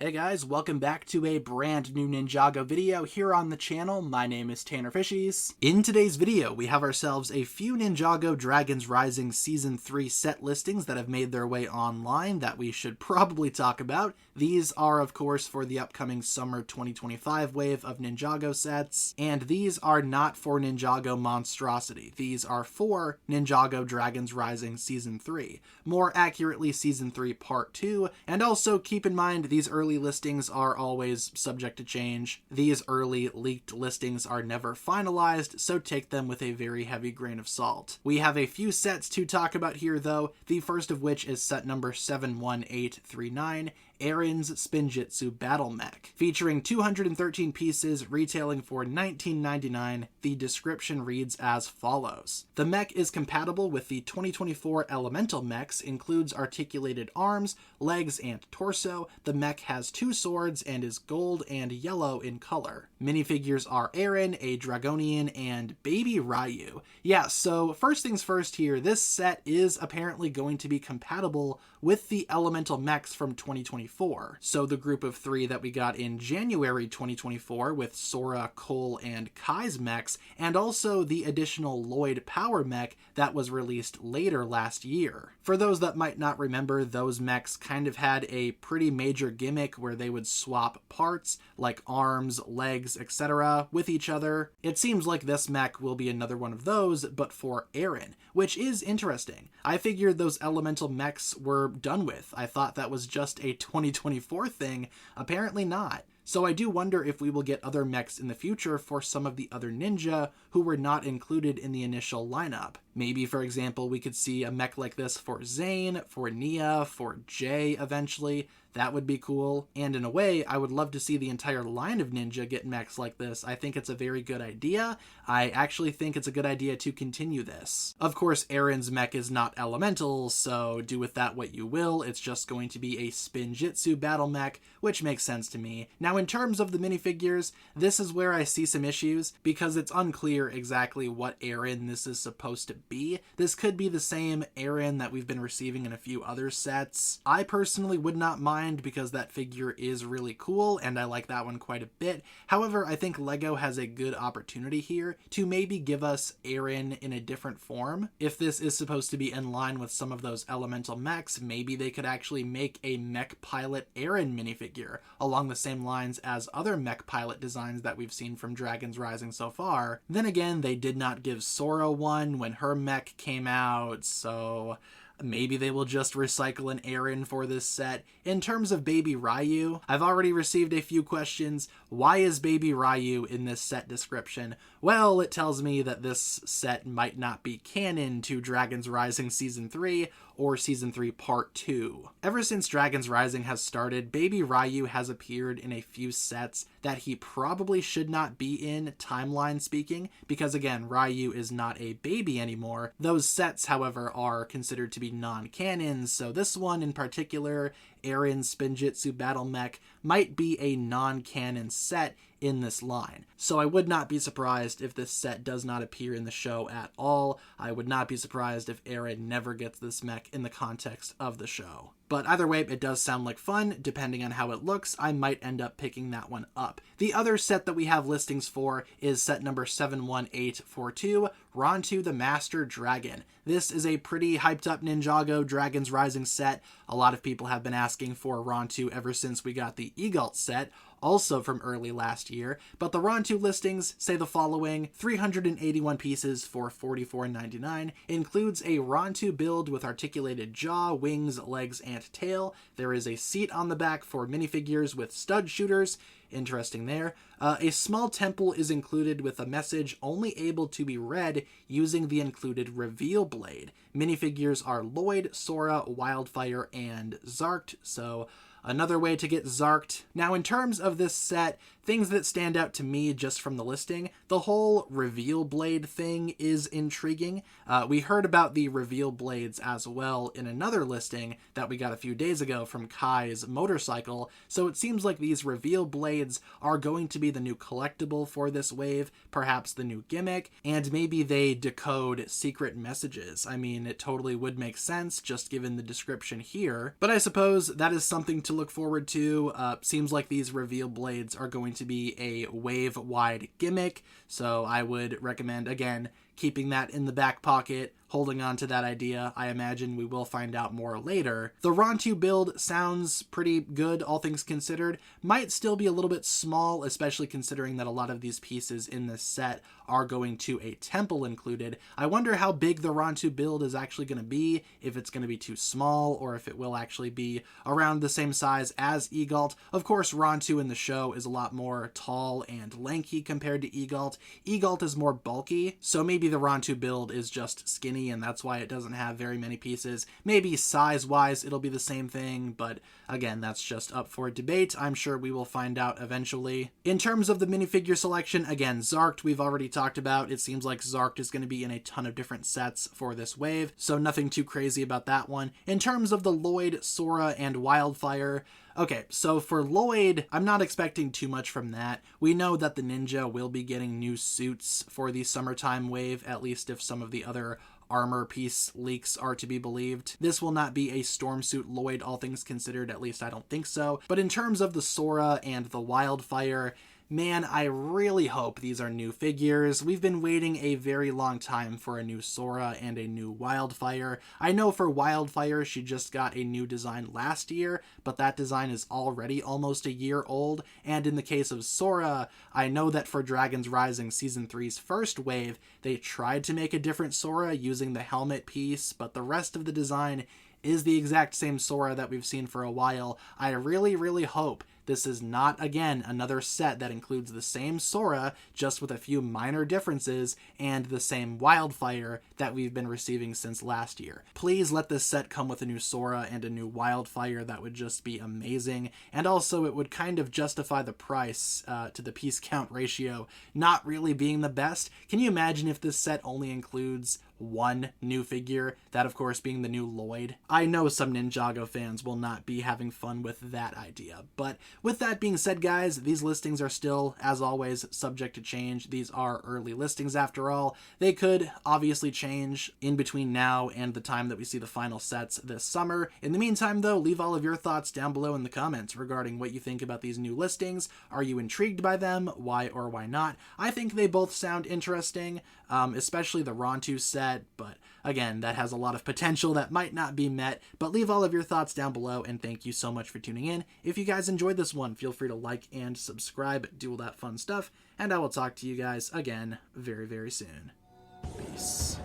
Hey guys, welcome back to a brand new Ninjago video here on the channel. My name is TannerFishies. In today's video, we have ourselves a few Ninjago Dragons Rising Season 3 set listings that have made their way online that we should probably talk about. These are, of course, for the upcoming Summer 2025 wave of Ninjago sets, and these are not for Ninjago Monstrosity. These are for Ninjago Dragons Rising Season 3, more accurately Season 3 Part 2, and also keep in mind these early listings are always subject to change. These early leaked listings are never finalized, so take them with a very heavy grain of salt. We have a few sets to talk about here though, the first of which is set number 71839, Arin's Spinjitzu Battle Mech. Featuring 213 pieces, retailing for $19.99, the description reads as follows. The mech is compatible with the 2024 Elemental Mechs, includes articulated arms, legs, and torso. The mech has 2 swords and is gold and yellow in color. Minifigures are Arin, a Dragonian, and Baby Ryu. Yeah, so first things first here, this set is apparently going to be compatible with the Elemental Mechs from 2024. So the group of 3 that we got in January 2024 with Sora, Cole, and Kai's mechs, and also the additional Lloyd Power mech that was released later last year. For those that might not remember, those mechs kind of had a pretty major gimmick where they would swap parts, like arms, legs, etc., with each other. It seems like this mech will be another one of those, but for Arin, which is interesting. I figured those elemental mechs were done with. I thought that was just a 2024 thing. Apparently not. So I do wonder if we will get other mechs in the future for some of the other ninja who were not included in the initial lineup. Maybe, for example, we could see a mech like this for Zane, for Nia, for Jay eventually. That would be cool. And in a way, I would love to see the entire line of ninja get mechs like this. I think it's a very good idea. I actually think it's a good idea to continue this. Of course, Arin's mech is not elemental, so do with that what you will. It's just going to be a Spinjitzu battle mech, which makes sense to me. Now, in terms of the minifigures, this is where I see some issues because it's unclear exactly what Arin this is supposed to be. This could be the same Arin that we've been receiving in a few other sets. I personally would not mind because that figure is really cool and I like that one quite a bit. However, I think LEGO has a good opportunity here to maybe give us Arin in a different form. If this is supposed to be in line with some of those elemental mechs, maybe they could actually make a Mech Pilot Arin minifigure along the same lines as other Mech Pilot designs that we've seen from Dragons Rising so far. Then again, they did not give Sora one when her mech came out, so maybe they will just recycle an Arin for this set. In terms of Baby Ryu, I've already received a few questions. Why is Baby Ryu in this set description? Well, it tells me that this set might not be canon to Dragons Rising Season 3 or Season 3 Part 2. Ever since Dragons Rising has started, Baby Ryu has appeared in a few sets that he probably should not be in, timeline speaking, because again, Ryu is not a baby anymore. Those sets, however, are considered to be non-canon, so this one in particular, Arin's Spinjitzu Battle Mech, might be a non-canon set in this line. So I would not be surprised if this set does not appear in the show at all. I would not be surprised if Arin never gets this mech in the context of the show. But either way, it does sound like fun. Depending on how it looks, I might end up picking that one up. The other set that we have listings for is set number 71842, Rontu the Master Dragon. This is a pretty hyped up Ninjago Dragons Rising set. A lot of people have been asking for Rontu ever since we got the Egalt set, also from early last year, but the Rontu listings say the following: 381 pieces for $44.99, includes a Rontu build with articulated jaw, wings, legs, and tail. There is a seat on the back for minifigures with stud shooters. Interesting there. A small temple is included with a message only able to be read using the included reveal blade. Minifigures are Lloyd, Sora, Wildfire, and Zarked, so another way to get Zarked. Now, in terms of this set, things that stand out to me just from the listing, the whole reveal blade thing is intriguing. We heard about the reveal blades as well in another listing that we got a few days ago from Kai's motorcycle, so it seems like these reveal blades are going to be the new collectible for this wave, perhaps the new gimmick, and maybe they decode secret messages. I mean, it totally would make sense just given the description here, but I suppose that is something to look forward to. Seems like these reveal blades are going to be a wave-wide gimmick, so I would recommend, again, keeping that in the back pocket, holding on to that idea. I imagine we will find out more later. The Rontu build sounds pretty good, all things considered. Might still be a little bit small, especially considering that a lot of these pieces in this set are going to a temple included. I wonder how big the Rontu build is actually going to be, if it's going to be too small, or if it will actually be around the same size as Egalt. Of course, Rontu in the show is a lot more tall and lanky compared to Egalt. Egalt is more bulky, so maybe the Rontu build is just skinny, and that's why it doesn't have very many pieces. Maybe size-wise it'll be the same thing, but again, that's just up for debate. I'm sure we will find out eventually. In terms of the minifigure selection, again, Zarked we've already talked about. It seems like Zarked is going to be in a ton of different sets for this wave, so nothing too crazy about that one. In terms of the Lloyd, Sora, and Wildfire, okay, so for Lloyd, I'm not expecting too much from that. We know that the ninja will be getting new suits for the summertime wave, at least if some of the other armor piece leaks are to be believed. This will not be a Stormsuit Lloyd, all things considered, at least I don't think so. But in terms of the Sora and the Wildfire, man, I really hope these are new figures. We've been waiting a very long time for a new Sora and a new Wildfire. I know for Wildfire, she just got a new design last year, but that design is already almost a year old. And in the case of Sora, I know that for Dragons Rising Season 3's first wave, they tried to make a different Sora using the helmet piece, but the rest of the design is the exact same Sora that we've seen for a while. I really, really hope this is not, again, another set that includes the same Sora, just with a few minor differences, and the same Wildfire that we've been receiving since last year. Please let this set come with a new Sora and a new Wildfire. That would just be amazing. And also, it would kind of justify the price to the piece count ratio not really being the best. Can you imagine if this set only includes one new figure, that of course being the new Lloyd? I know some Ninjago fans will not be having fun with that idea, but with that being said, guys, these listings are still, as always, subject to change. These are early listings after all. They could obviously change in between now and the time that we see the final sets this summer. In the meantime, though, leave all of your thoughts down below in the comments regarding what you think about these new listings. Are you intrigued by them? Why or why not? I think they both sound interesting, especially the Rontu set, but again, that has a lot of potential that might not be met. But leave all of your thoughts down below, and thank you so much for tuning in. If you guys enjoyed this one, feel free to like and subscribe, do all that fun stuff, and I will talk to you guys again very, very soon. Peace.